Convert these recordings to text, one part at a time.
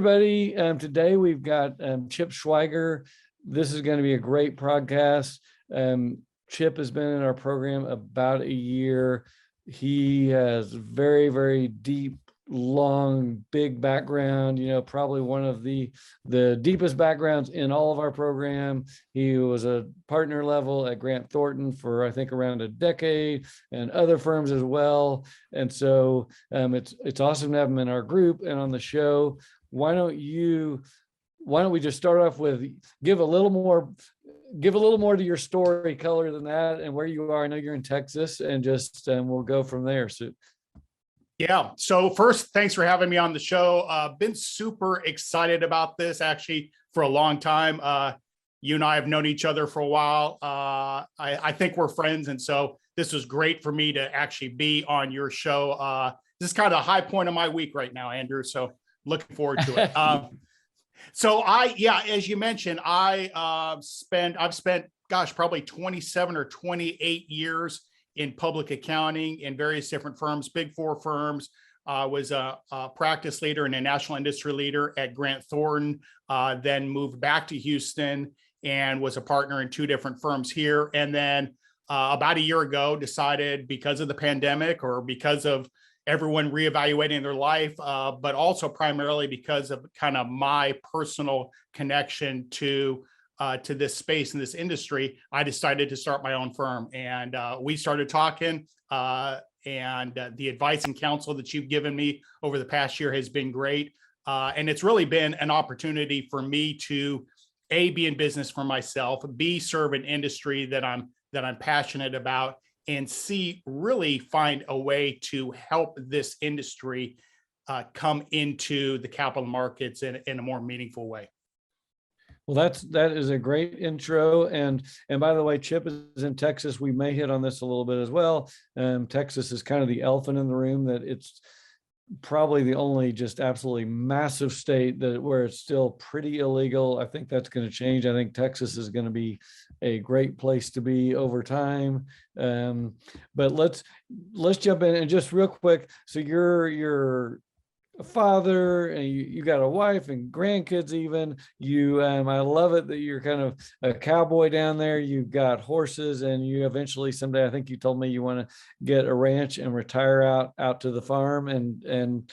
everybody. Today we've got Chip Schweiger. This is going to be a great podcast. Chip has been in our program about a year. He has very, very deep, long, big background, probably one of the deepest backgrounds in all of our program. He was a partner level at Grant Thornton for, I think, around a decade, and other firms as well. And so it's awesome to have him in our group and on the show. Why don't we just start off with give a little more to your story color than that and where you are. I know you're in Texas, and just we'll go from there. So yeah. So first, thanks for having me on the show. Been super excited about this actually for a long time. You and I have known each other for a while. I think we're friends. And so this was great for me to actually be on your show. This is kind of a high point of my week right now, Andrew. So looking forward to it. As you mentioned, I've spent, probably 27 or 28 years in public accounting in various different firms, big four firms. Was a practice leader and a national industry leader at Grant Thornton, then moved back to Houston and was a partner in two different firms here. And then about a year ago, decided because of the pandemic or because of everyone reevaluating their life, but also primarily because of kind of my personal connection to this space and this industry, I decided to start my own firm. And we started talking, and the advice and counsel that you've given me over the past year has been great. And it's really been an opportunity for me to A, be in business for myself, B, serve an industry that I'm passionate about, and C, really find a way to help this industry come into the capital markets in a more meaningful way. Well, that is a great intro. And by the way, Chip is in Texas. We may hit on this a little bit as well. Texas is kind of the elephant in the room, that it's probably the only just absolutely massive state where it's still pretty illegal. I think that's going to change. I think Texas is going to be a great place to be over time. But let's jump in and just real quick. So you're a father, and you got a wife and grandkids even. I love it that you're kind of a cowboy down there. You've got horses, and you eventually someday, I think you told me, you want to get a ranch and retire out to the farm and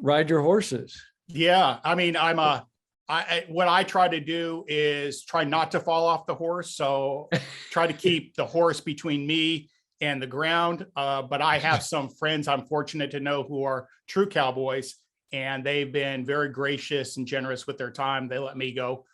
ride your horses. Yeah. I mean, what I try to do is try not to fall off the horse. So try to keep the horse between me and the ground. But I have some friends I'm fortunate to know who are true cowboys, and they've been very gracious and generous with their time. They let me go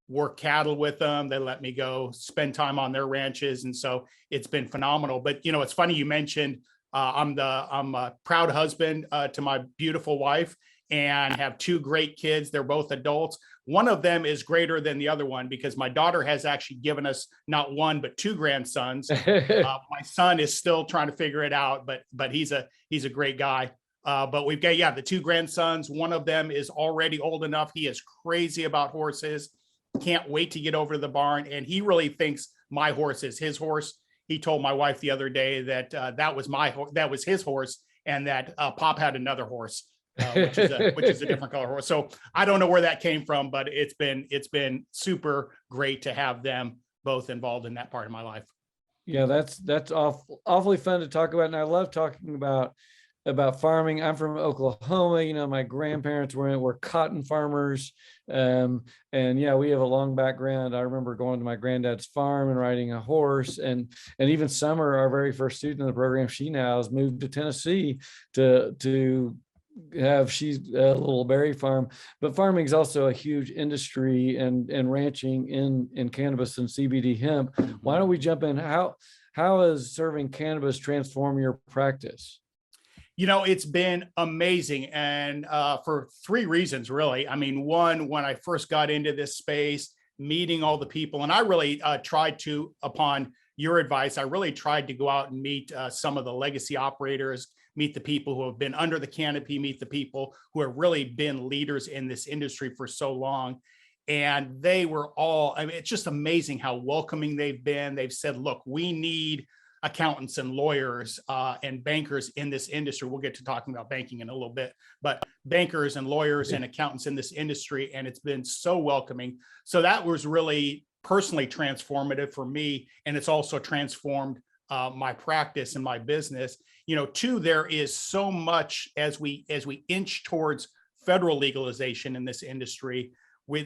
work cattle with them. They let me go spend time on their ranches. And so it's been phenomenal. But, it's funny you mentioned, I'm a proud husband to my beautiful wife, and have two great kids. They're both adults. One of them is greater than the other one because my daughter has actually given us not one, but two grandsons. My son is still trying to figure it out, but he's a great guy. But we've got, the two grandsons. One of them is already old enough. He is crazy about horses. Can't wait to get over to the barn. And he really thinks my horse is his horse. He told my wife the other day that that was his horse, and that Pop had another horse. Which is a different color horse. So I don't know where that came from, but it's been super great to have them both involved in that part of my life. Yeah, that's awfully fun to talk about. And I love talking about farming. I'm from Oklahoma. My grandparents were cotton farmers. And yeah, we have a long background. I remember going to my granddad's farm and riding a horse, and even Summer, our very first student in the program, she now has moved to Tennessee she's a little berry farm. But farming is also a huge industry, and ranching in cannabis and CBD hemp. Why don't we jump in? How has serving cannabis transformed your practice? It's been amazing, and for three reasons, really. I mean, one, when I first got into this space, meeting all the people, and I really tried to, upon your advice, I really tried to go out and meet some of the legacy operators, meet the people who have been under the canopy, meet the people who have really been leaders in this industry for so long. And they were all, it's just amazing how welcoming they've been. They've said, look, we need accountants and lawyers and bankers in this industry. We'll get to talking about banking in a little bit, but bankers and lawyers and accountants in this industry, and it's been so welcoming. So that was really personally transformative for me, and it's also transformed my practice and my business. Two, there is so much as we inch towards federal legalization in this industry,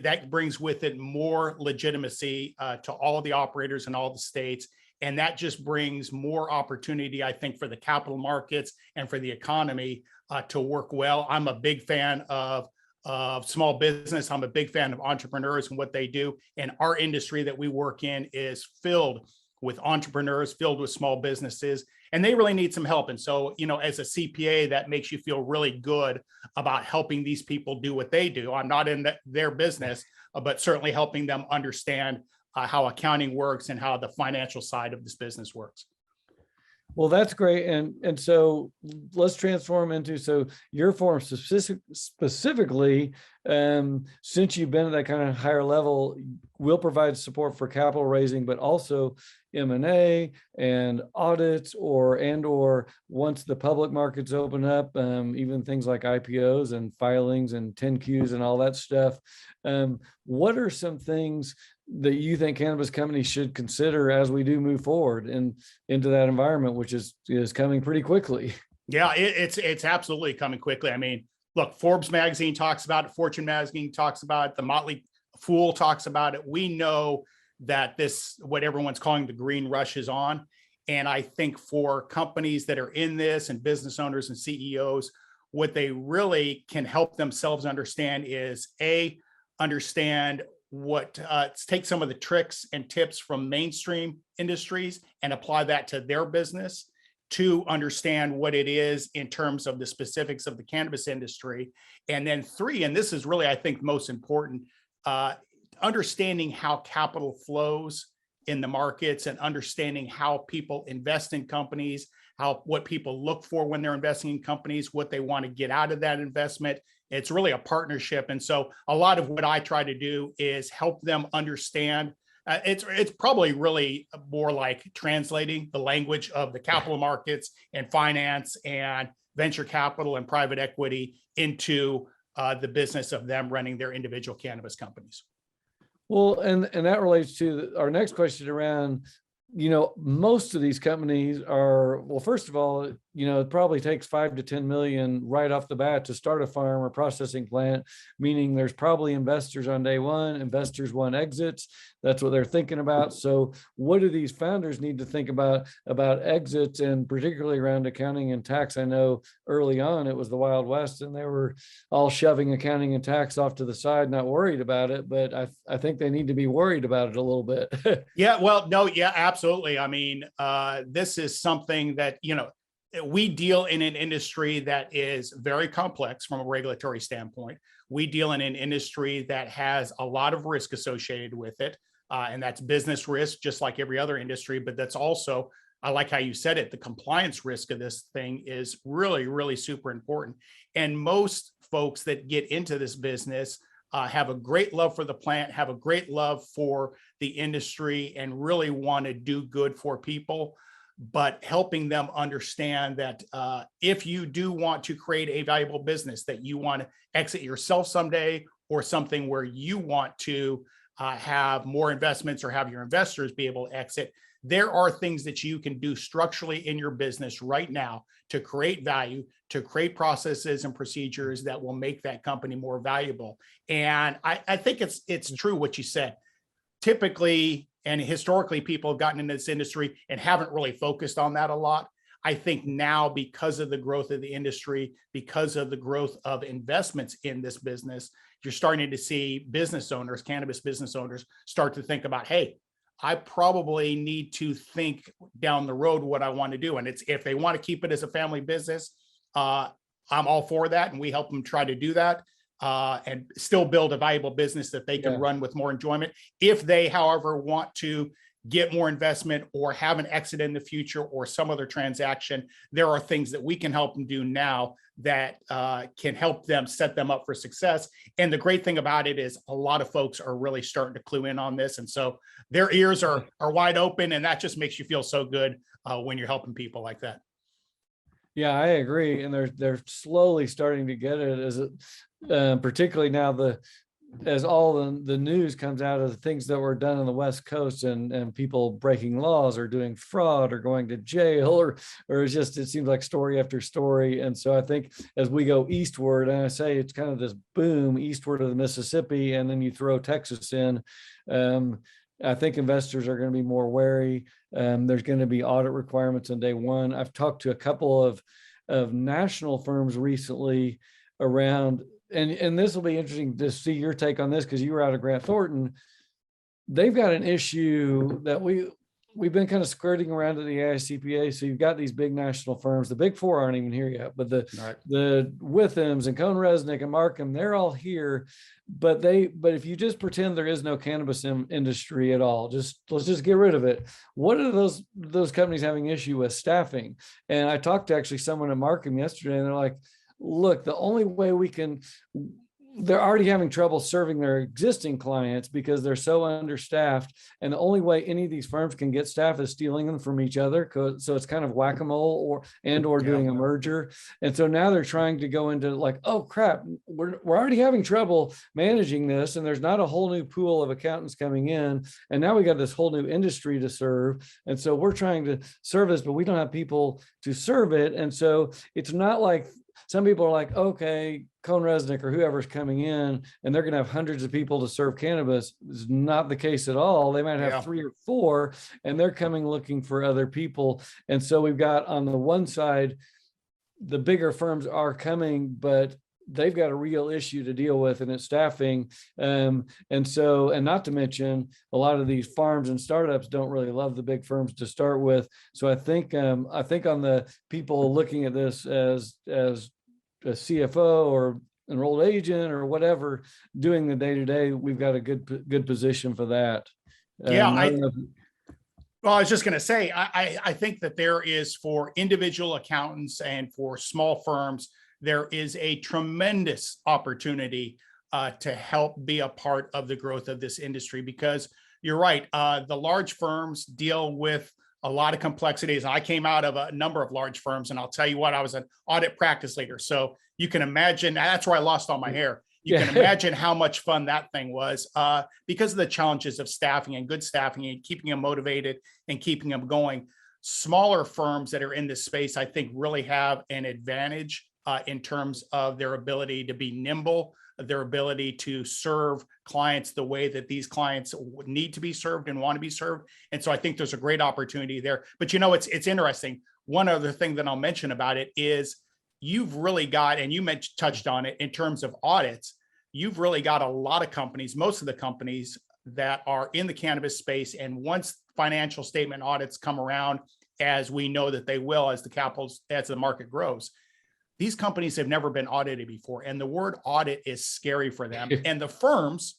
that brings with it more legitimacy to all the operators in all the states. And that just brings more opportunity, I think, for the capital markets and for the economy to work well. I'm a big fan of small business. I'm a big fan of entrepreneurs and what they do. And our industry that we work in is filled with entrepreneurs, filled with small businesses, and they really need some help. And so, as a CPA, that makes you feel really good about helping these people do what they do. I'm not in their business, but certainly helping them understand how accounting works and how the financial side of this business works. Well, that's great. And so let's transform into, so your firm specifically, since you've been at that kind of higher level, will provide support for capital raising, but also M&A and audits, or once the public markets open up, even things like IPOs and filings and 10Qs and all that stuff. What are some things that you think cannabis companies should consider as we do move forward into that environment, which is coming pretty quickly? Yeah, it's absolutely coming quickly. I mean, look, Forbes magazine talks about it, Fortune magazine talks about it, the Motley Fool talks about it. We know that what everyone's calling the green rush is on. And I think for companies that are in this, and business owners and CEOs, what they really can help themselves understand is understand take some of the tricks and tips from mainstream industries and apply that to their business. To understand what it is in terms of the specifics of the cannabis industry. And then 3, and this is really, I think, most important, understanding how capital flows in the markets, and understanding how people invest in companies, what people look for when they're investing in companies, what they want to get out of that investment. It's really a partnership. And so a lot of what I try to do is help them understand. It's probably really more like translating the language of the capital markets and finance and venture capital and private equity into the business of them running their individual cannabis companies. Well, and that relates to our next question around, most of these companies are, well, first of all, it probably takes 5 to 10 million right off the bat to start a farm or processing plant, meaning there's probably investors on day one, investors want exits. That's what they're thinking about. So what do these founders need to think about exits, and particularly around accounting and tax? I know early on it was the Wild West and they were all shoving accounting and tax off to the side, not worried about it, but I think they need to be worried about it a little bit. Yeah, well, no, yeah, absolutely. I mean, this is something that, we deal in an industry that is very complex from a regulatory standpoint. We deal in an industry that has a lot of risk associated with it. And that's business risk, just like every other industry. But that's also, I like how you said it, the compliance risk of this thing is really, really super important. And most folks that get into this business have a great love for the plant, have a great love for the industry, and really want to do good for people. But helping them understand that if you do want to create a valuable business, that you want to exit yourself someday, or something where you want to have more investments or have your investors be able to exit, there are things that you can do structurally in your business right now to create value, to create processes and procedures that will make that company more valuable. And I think it's true what you said. Typically, and historically, people have gotten into this industry and haven't really focused on that a lot. I think now, because of the growth of the industry, because of the growth of investments in this business, you're starting to see business owners, cannabis business owners, start to think about, hey, I probably need to think down the road what I want to do. And it's, if they want to keep it as a family business, I'm all for that. And we help them try to do that. And still build a valuable business that they can run with more enjoyment. If they, however, want to get more investment or have an exit in the future or some other transaction, there are things that we can help them do now that can help them set them up for success. And the great thing about it is a lot of folks are really starting to clue in on this. And so their ears are wide open, and that just makes you feel so good when you're helping people like that. Yeah, I agree. And they're slowly starting to get it as particularly now as all the news comes out of the things that were done on the West Coast and people breaking laws or doing fraud or going to jail or it's just, it seems like story after story. And so I think as we go eastward, and I say it's kind of this boom eastward of the Mississippi, and then you throw Texas in, I think investors are going to be more wary. There's going to be audit requirements on day one. I've talked to a couple of national firms recently around, and this will be interesting to see your take on this because you were out of Grant Thornton. They've got an issue that we've been kind of skirting around at the AICPA. So you've got these big national firms. The big four aren't even here yet, but the Withams and Cohn Resnick and Markham, they're all here. But if you just pretend there is no cannabis industry at all, let's just get rid of it. What are those companies having issue with? Staffing. And I talked to actually someone at Markham yesterday, and they're like, look, the only way they're already having trouble serving their existing clients because they're so understaffed. And the only way any of these firms can get staff is stealing them from each other. So it's kind of whack-a-mole or doing a merger. And so now they're trying to go into like, oh crap, we're already having trouble managing this. And there's not a whole new pool of accountants coming in. And now we got this whole new industry to serve. And so we're trying to serve this, but we don't have people to serve it. And so it's not like, some people are like, okay, Cohn Resnick or whoever's coming in, and they're going to have hundreds of people to serve cannabis. It's not the case at all. They might have 3 or 4, and they're coming looking for other people. And so we've got on the one side, the bigger firms are coming, but they've got a real issue to deal with, and it's staffing. And not to mention, a lot of these farms and startups don't really love the big firms to start with. So I think on the people looking at this as a CFO or enrolled agent or whatever, doing the day-to-day, we've got a good position for that. Well, I was just going to say, I think that there is, for individual accountants and for small firms, there is a tremendous opportunity to help be a part of the growth of this industry, because you're right. The large firms deal with a lot of complexities. I came out of a number of large firms, and I'll tell you what, I was an audit practice leader. So you can imagine, that's where I lost all my hair. You can imagine how much fun that thing was, because of the challenges of staffing and good staffing and keeping them motivated and keeping them going. Smaller firms that are in this space, I think, really have an advantage in terms of their ability to be nimble, their ability to serve clients the way that these clients need to be served and want to be served. And so I think there's a great opportunity there. But it's interesting. One other thing that I'll mention about it is you've really got, and you touched on it in terms of audits, you've really got a lot of companies, most of the companies that are in the cannabis space. And once financial statement audits come around, as we know that they will, as the market grows, these companies have never been audited before. And the word audit is scary for them. And the firms,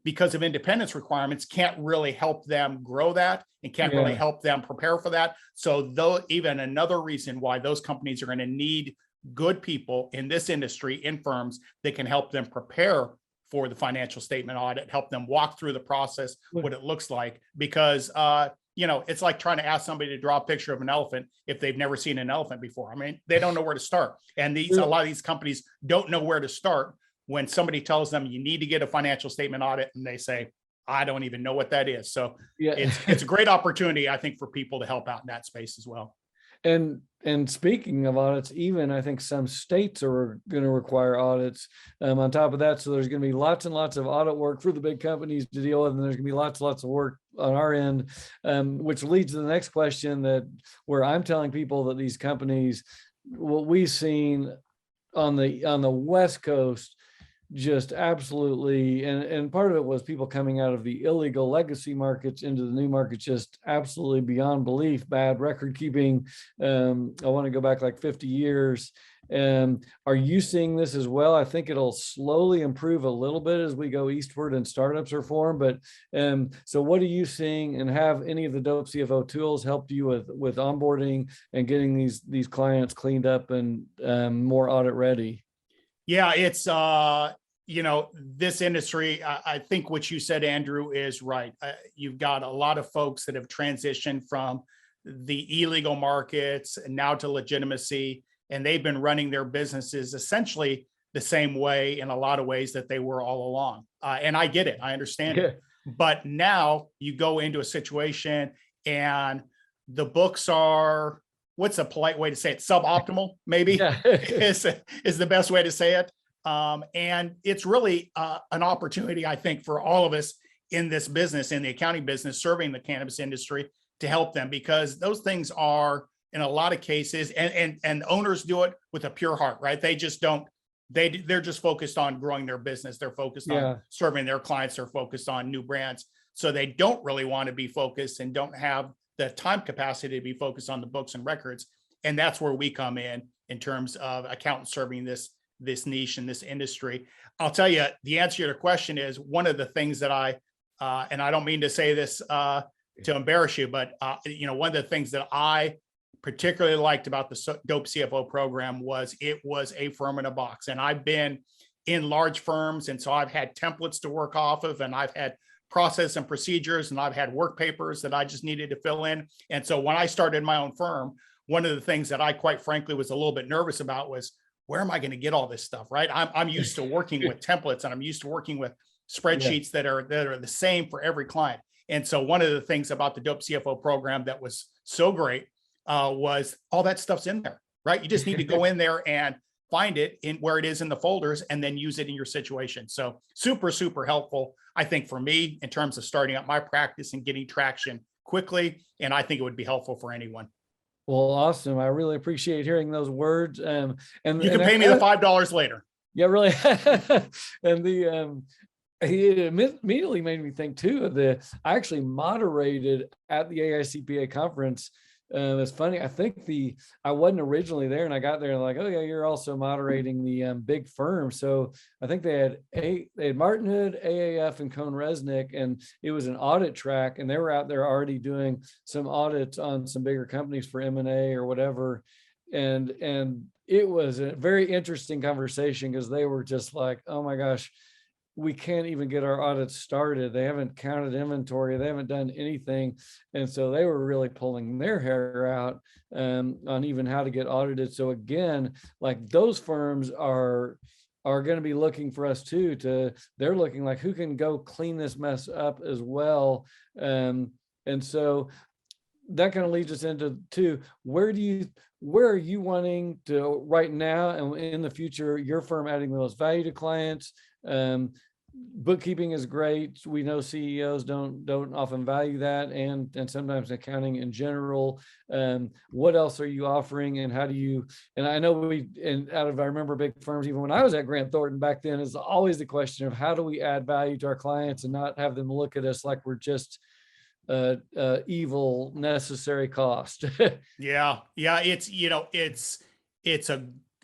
because of independence requirements, can't really help them grow that and can't really help them prepare for that. So even another reason why those companies are going to need good people in this industry, in firms that can help them prepare for the financial statement audit, help them walk through the process, what it looks like, because it's like trying to ask somebody to draw a picture of an elephant if they've never seen an elephant before. I mean, they don't know where to start. And a lot of these companies don't know where to start when somebody tells them you need to get a financial statement audit, and they say, I don't even know what that is. So it's a great opportunity, I think, for people to help out in that space as well. And speaking of audits, even I think some states are going to require audits on top of that. So there's going to be lots and lots of audit work for the big companies to deal with. And there's going to be lots of work on our end, which leads to the next question where I'm telling people that these companies, what we've seen on the West Coast, just absolutely, and part of it was people coming out of the illegal legacy markets into the new markets, just absolutely beyond belief, bad record keeping. I want to go back like 50 years. Are you seeing this as well? I think it'll slowly improve a little bit as we go eastward and startups are formed. But so what are you seeing, and have any of the DOPE CFO tools helped you with onboarding and getting these clients cleaned up and more audit ready? Yeah, it's this industry, I think what you said, Andrew, is right. You've got a lot of folks that have transitioned from the illegal markets and now to legitimacy. And they've been running their businesses essentially the same way in a lot of ways that they were all along. And I get it. I understand it. But now you go into a situation and the books are, what's a polite way to say it? Suboptimal, maybe is the best way to say it. And it's really an opportunity, I think, for all of us in this business, in the accounting business, serving the cannabis industry, to help them, because those things are, in a lot of cases, and owners do it with a pure heart, right? They just don't, they're just focused on growing their business. They're focused on serving their clients. They're focused on new brands. So they don't really want to be focused and don't have the time capacity to be focused on the books and records. And that's where we come in terms of accountants serving this niche in this industry. I'll tell you, the answer to your question is, one of the things that and I don't mean to say this to embarrass you, but one of the things that I particularly liked about the DOPE CFO program was it was a firm in a box. And I've been in large firms, and so I've had templates to work off of, and I've had process and procedures, and I've had work papers that I just needed to fill in. And so when I started my own firm, one of the things that I quite frankly was a little bit nervous about was, where am I going to get all this stuff, right? I'm used to working with templates, and I'm used to working with spreadsheets that are the same for every client. And so one of the things about the DOPE CFO program that was so great was all that stuff's in there, right? You just need to go in there and find it in where it is in the folders and then use it in your situation. So super, super helpful, I think, for me in terms of starting up my practice and getting traction quickly. And I think it would be helpful for anyone. Well, awesome. I really appreciate hearing those words. And you can pay me the $5 later. Yeah, really. And it immediately made me think too of I actually moderated at the AICPA conference. It's funny. I think I wasn't originally there, and I got there and like, oh yeah, you're also moderating the big firm. So I think they had Martin Hood, AAF, and Cone Resnick, and it was an audit track, and they were out there already doing some audits on some bigger companies for M&A or whatever. And it was a very interesting conversation, because they were just like, oh my gosh, we can't even get our audits started. They haven't counted inventory. They haven't done anything. And so they were really pulling their hair out on even how to get audited. So again, like, those firms are going to be looking for us too, they're looking like, who can go clean this mess up as well. And so that kind of leads us into where are you wanting to right now and in the future, your firm adding the most value to clients? Bookkeeping is great. We know CEOs don't often value that, and sometimes accounting in general. What else are you offering, and how do you? And I know I remember big firms, even when I was at Grant Thornton back then, is always the question of how do we add value to our clients and not have them look at us like we're just evil necessary cost. Yeah.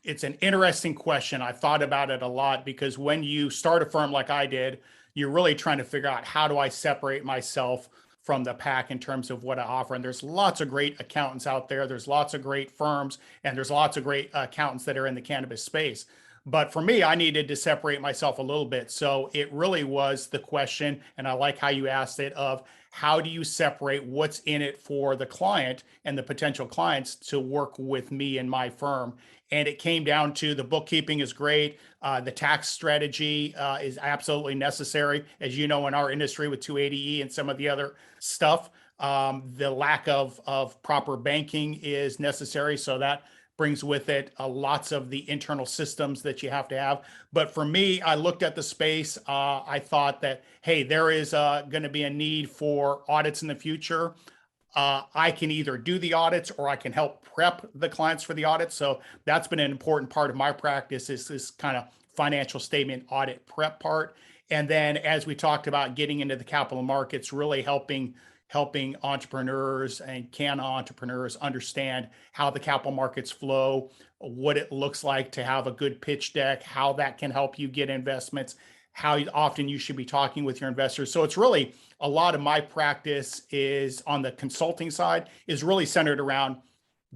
It's an interesting question. I've thought about it a lot, because when you start a firm like I did, you're really trying to figure out, how do I separate myself from the pack in terms of what I offer? And there's lots of great accountants out there. There's lots of great firms, and there's lots of great accountants that are in the cannabis space. But for me, I needed to separate myself a little bit. So it really was the question, and I like how you asked it, of how do you separate what's in it for the client and the potential clients to work with me and my firm? And it came down to, the bookkeeping is great. The tax strategy is absolutely necessary. As you know, in our industry with 280E and some of the other stuff, the lack of proper banking is necessary. So that brings with it lots of the internal systems that you have to have. But for me, I looked at the space. I thought that, hey, there is going to be a need for audits in the future. I can either do the audits, or I can help prep the clients for the audits. So that's been an important part of my practice, is this kind of financial statement audit prep part. And then, as we talked about, getting into the capital markets, really helping entrepreneurs and entrepreneurs understand how the capital markets flow, what it looks like to have a good pitch deck, how that can help you get investments, how often you should be talking with your investors. So it's really, a lot of my practice is on the consulting side, is really centered around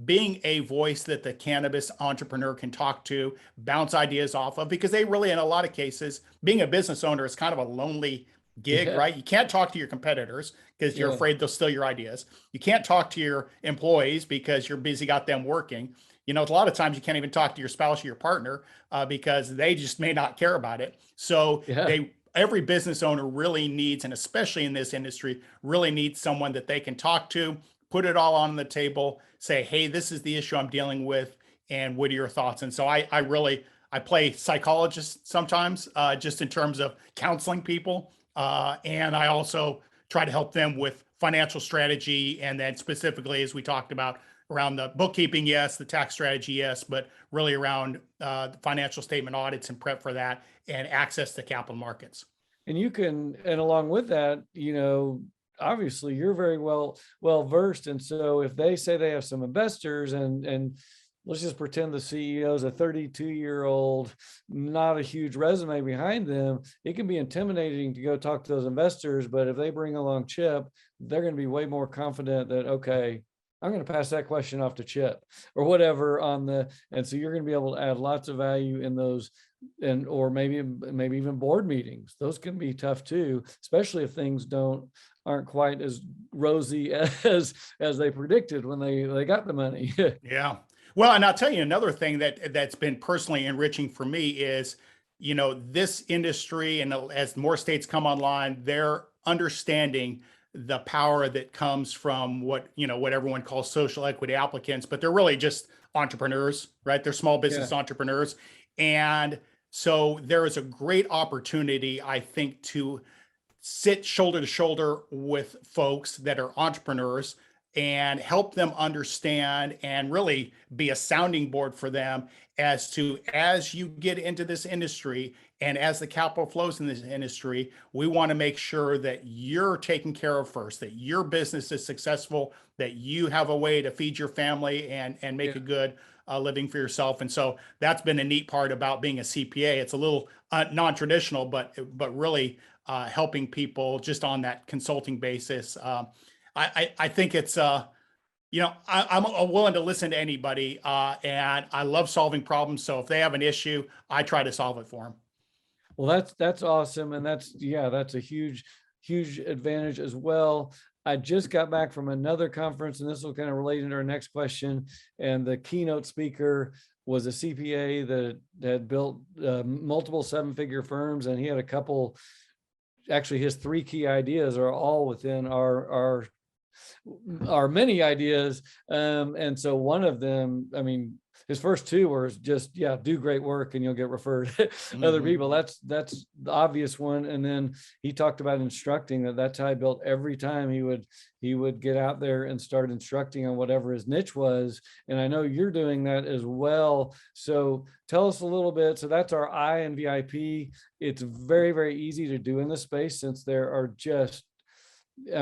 being a voice that the cannabis entrepreneur can talk to, bounce ideas off of, because they really, in a lot of cases, being a business owner is kind of a lonely gig, Yeah. right? You can't talk to your competitors because you're Yeah. afraid they'll steal your ideas. You can't talk to your employees because you're busy got them working. You know, a lot of times you can't even talk to your spouse or your partner because they just may not care about it. So Yeah. every business owner really needs, and especially in this industry, really needs someone that they can talk to, put it all on the table, say, hey, this is the issue I'm dealing with, and what are your thoughts? And so I play psychologist sometimes, just in terms of counseling people. And I also try to help them with financial strategy. And then specifically, as we talked about around the bookkeeping, yes, the tax strategy, yes, but really around the financial statement audits and prep for that and access to capital markets. And you can, and along with that, obviously you're very well versed. And so if they say they have some investors and let's just pretend the CEO is a 32-year-old, not a huge resume behind them, it can be intimidating to go talk to those investors. But if they bring along Chip, they're going to be way more confident that, okay, I'm going to pass that question off to Chip or whatever and so you're going to be able to add lots of value in those, and or maybe even board meetings. Those can be tough too, especially if things aren't quite as rosy as they predicted when they got the money. Yeah. Well, and I'll tell you another thing that's been personally enriching for me is, this industry, and as more states come online, they're understanding the power that comes from what everyone calls social equity applicants, but they're really just entrepreneurs, right? They're small business Yeah. entrepreneurs. And so there is a great opportunity, I think, to sit shoulder to shoulder with folks that are entrepreneurs and help them understand and really be a sounding board for them as you get into this industry and as the capital flows in this industry. We want to make sure that you're taken care of first, that your business is successful, that you have a way to feed your family and make Yeah. a good living for yourself. And so that's been a neat part about being a CPA. It's a little non-traditional, but really helping people just on that consulting basis. I think it's I'm willing to listen to anybody, and I love solving problems. So if they have an issue, I try to solve it for them. Well, that's awesome. And that's a huge advantage as well. I just got back from another conference, and this will kind of relate into our next question. And the keynote speaker was a CPA that had built multiple seven-figure firms, and he had a couple. Actually, his three key ideas are all within our many ideas. And so one of them, I mean, his first two were just, do great work and you'll get referred to other people. That's the obvious one. And then he talked about instructing. That's how he built. Every time he would get out there and start instructing on whatever his niche was. And I know you're doing that as well. So tell us a little bit. So that's our I and VIP. It's very, very easy to do in this space since there are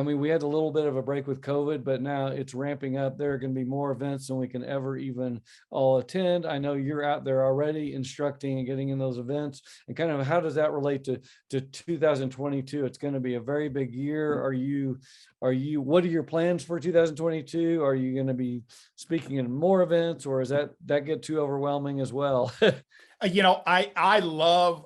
we had a little bit of a break with COVID, but now it's ramping up. There are going to be more events than we can ever even all attend. I know you're out there already instructing and getting in those events. And kind of how does that relate to 2022? It's going to be a very big year. What are your plans for 2022? Are you going to be speaking in more events, or is that get too overwhelming as well? I love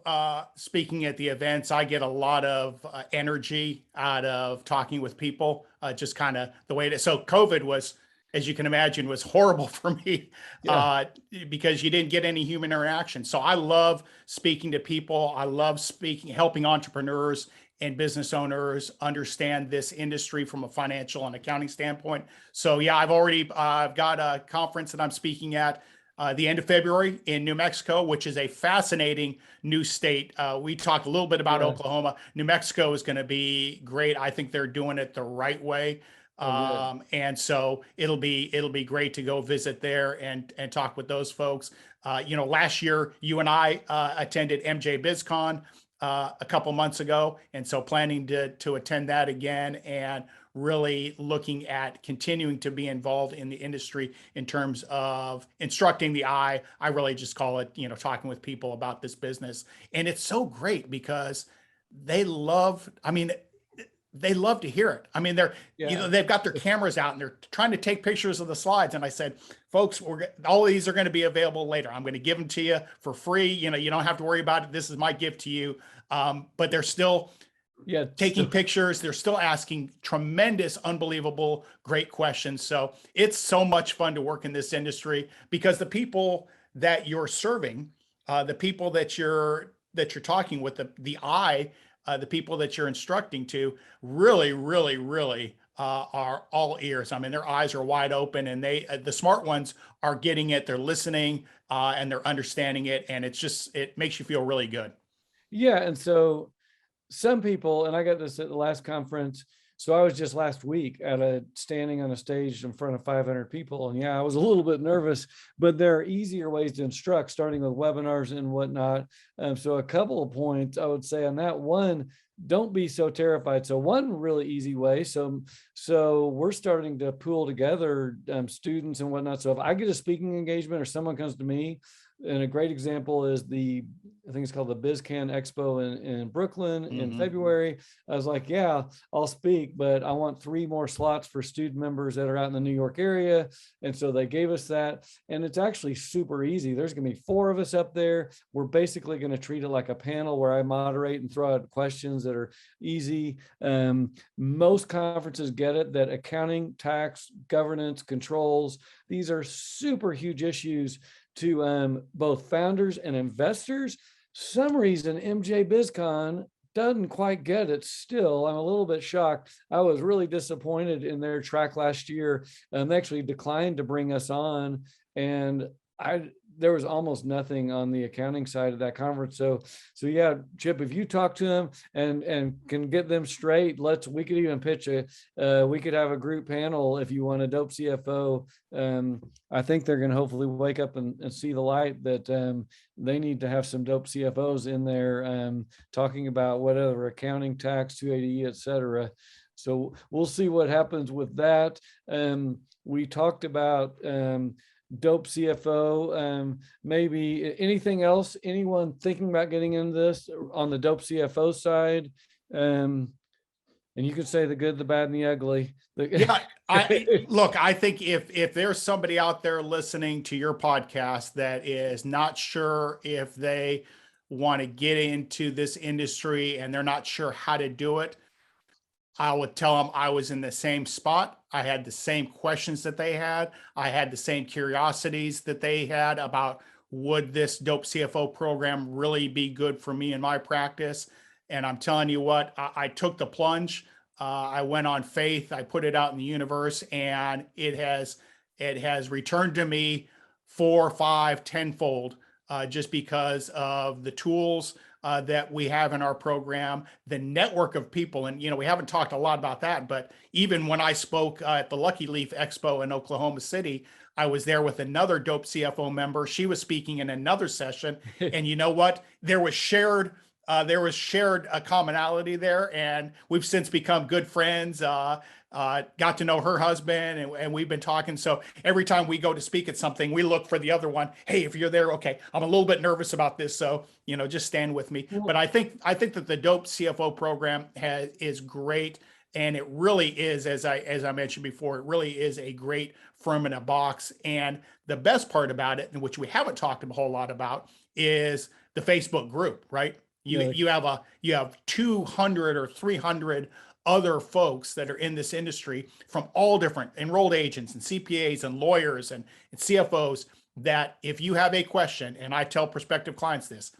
speaking at the events. I get a lot of energy out of talking with people, just kind of the way it is. So COVID was, as you can imagine, was horrible for me because you didn't get any human interaction. So I love speaking to people. I love helping entrepreneurs and business owners understand this industry from a financial and accounting standpoint. So I've got a conference that I'm speaking at the end of February in New Mexico, which is a fascinating new state. We talked a little bit about Oklahoma. New Mexico is going to be great. I think they're doing it the right way. And so it'll be great to go visit there and talk with those folks. Last year, you and I attended MJ BizCon a couple months ago. And so planning to attend that again and really looking at continuing to be involved in the industry in terms of instructing the I really just call it, talking with people about this business. And it's so great because they love to hear it. I mean, they've got their cameras out and they're trying to take pictures of the slides. And I said, folks, all of these are going to be available later. I'm going to give them to you for free. You don't have to worry about it. This is my gift to you. But they're still Yeah. taking pictures. They're still asking tremendous, unbelievable, great questions. So it's so much fun to work in this industry because the people that you're serving, the people that you're talking with, the people that you're instructing to, really, really, really are all ears. I mean, their eyes are wide open, and the smart ones are getting it. They're listening, and they're understanding it, and it makes you feel really good. Yeah. And so some people, and I got this at the last conference. So I was just last week standing on a stage in front of 500 people. And yeah, I was a little bit nervous, but there are easier ways to instruct, starting with webinars and whatnot. So a couple of points I would say on that. One, don't be so terrified. So one really easy way. So we're starting to pool together students and whatnot. So if I get a speaking engagement or someone comes to me, and a great example is I think it's called the BizCan Expo in Brooklyn in February. I was like, yeah, I'll speak, but I want 3 more slots for student members that are out in the New York area. And so they gave us that. And it's actually super easy. There's going to be 4 of us up there. We're basically going to treat it like a panel where I moderate and throw out questions that are easy. Most conferences get it, that accounting, tax, governance, controls, these are super huge issues to both founders and investors. Some reason MJ BizCon doesn't quite get it still. I'm a little bit shocked. I was really disappointed in their track last year. They actually declined to bring us on, and there was almost nothing on the accounting side of that conference. So yeah, Chip, if you talk to them and can get them straight, we could even pitch we could have a group panel if you want a dope CFO. I think they're going to hopefully wake up and see the light that they need to have some dope CFOs in there talking about whatever accounting, tax, 280E, et cetera. So we'll see what happens with that. We talked about dope CFO, maybe anything else, anyone thinking about getting into this on the dope CFO side? And you can say the good, the bad, and the ugly. Yeah, I think if there's somebody out there listening to your podcast that is not sure if they want to get into this industry and they're not sure how to do it, I would tell them I was in the same spot. I had the same questions that they had. I had the same curiosities that they had about, would this dope CFO program really be good for me in my practice? And I'm telling you what, I took the plunge. I went on faith. I put it out in the universe, and it has returned to me 4, 5, 10-fold, just because of the tools that we have in our program, the network of people. And, we haven't talked a lot about that, but even when I spoke at the Lucky Leaf Expo in Oklahoma City, I was there with another dope CFO member. She was speaking in another session. And you know what? There was shared a commonality there, and we've since become good friends. Got to know her husband, and we've been talking. So every time we go to speak at something, we look for the other one. Hey, if you're there, okay, I'm a little bit nervous about this, so just stand with me. But I think that the dope CFO program is great, and it really is, as I mentioned before, it really is a great firm in a box. And the best part about it, and which we haven't talked a whole lot about, is the Facebook group, right? You have 200 or 300 other folks that are in this industry from all different enrolled agents and CPAs and lawyers and CFOs, that if you have a question, and I tell prospective clients this,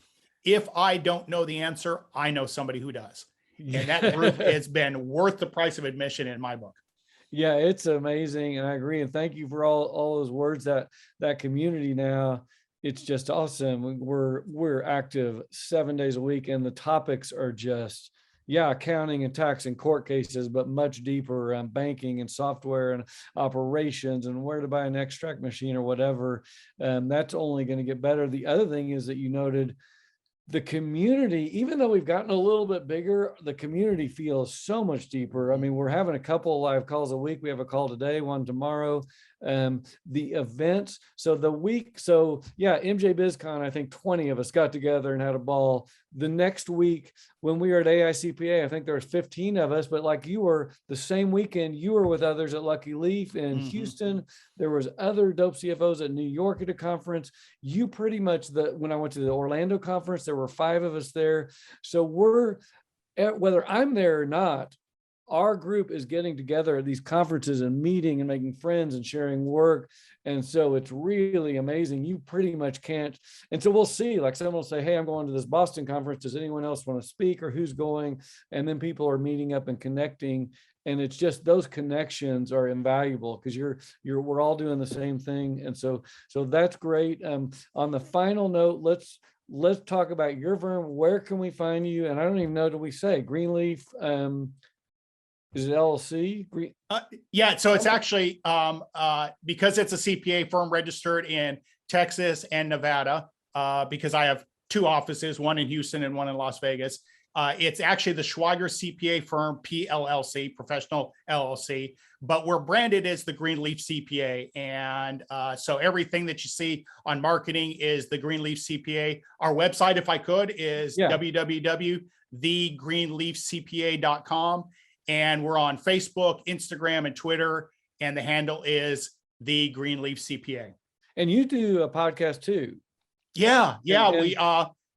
if I don't know the answer, I know somebody who does. And that group has been worth the price of admission in my book. Yeah, it's amazing. And I agree. And thank you for all those words. That community now, it's just awesome. We're active 7 days a week, and the topics are just, accounting and tax and court cases, but much deeper, banking and software and operations and where to buy an extract machine or whatever. That's only going to get better. The other thing is that you noted, the community, even though we've gotten a little bit bigger, the community feels so much deeper. I mean, we're having a couple of live calls a week. We have a call today, one tomorrow. The events, MJ BizCon, I think 20 of us got together and had a ball. The next week, when we were at AICPA, I think there was 15 of us, but like you were, the same weekend, you were with others at Lucky Leaf in Houston. There was other dope CFOs at New York at a conference. You pretty much, when I went to the Orlando conference, there were 5 of us there. So whether I'm there or not, our group is getting together at these conferences and meeting and making friends and sharing work. And so it's really amazing. You pretty much can't. And so we'll see, like someone will say, hey, I'm going to this Boston conference. Does anyone else want to speak, or who's going? And then people are meeting up and connecting. And it's just, those connections are invaluable because we're all doing the same thing. And so that's great. On the final note, let's talk about your firm. Where can we find you? And I don't even know, do we say Green Leaf? Is it LLC? Yeah, so it's actually because it's a CPA firm registered in Texas and Nevada, because I have 2 offices, one in Houston and one in Las Vegas. It's actually the Schweiger CPA firm, PLLC, professional LLC, but we're branded as the Green Leaf CPA. And so everything that you see on marketing is the Green Leaf CPA. Our website, if I could, is www.thegreenleafcpa.com. And we're on Facebook, Instagram, and Twitter. And the handle is the Green Leaf CPA. And you do a podcast too. Yeah.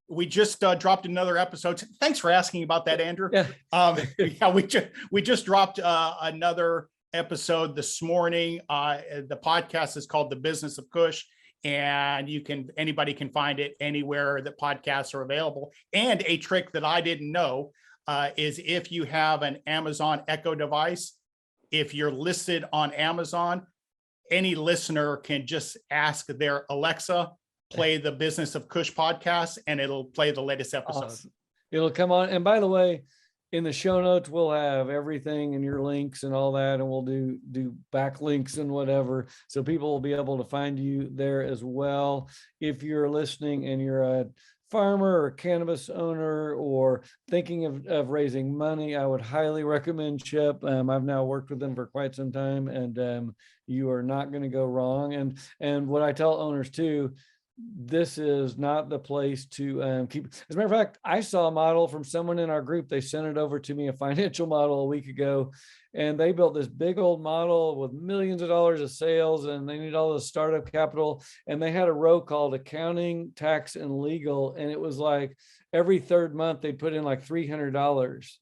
We just dropped another episode. Thanks for asking about that, Andrew. Yeah. We just dropped another episode this morning. The podcast is called The Business of Kush, and anybody can find it anywhere that podcasts are available. And a trick that I didn't know is if you have an Amazon Echo device, if you're listed on Amazon, any listener can just ask their Alexa, play the Business of Kush podcast, and it'll play the latest episode. Awesome. It'll come on. And by the way, in the show notes, we'll have everything and your links and all that, and we'll do backlinks and whatever. So people will be able to find you there as well. If you're listening and you're a farmer or cannabis owner or thinking of raising money, I would highly recommend Chip. I've now worked with them for quite some time, and you are not going to go wrong. And what I tell owners too, this is not the place to keep. As a matter of fact, I saw a model from someone in our group. They sent it over to me, a financial model, a week ago, and they built this big old model with millions of dollars of sales, and they need all the startup capital. And they had a row called accounting, tax, and legal. And it was like every 3rd month they'd put in like $300.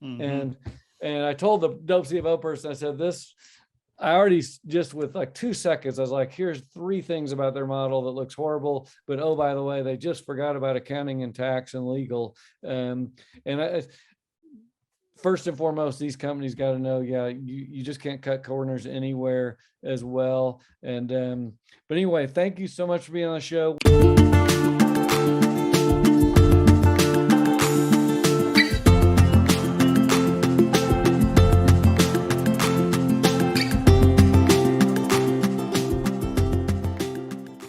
Mm-hmm. And I told the DOPE CFO person, I said, I already, just with like 2 seconds, I was like, here's 3 things about their model that looks horrible, but oh, by the way, they just forgot about accounting and tax and legal. First and foremost, these companies got to know, you just can't cut corners anywhere as well. But anyway, thank you so much for being on the show.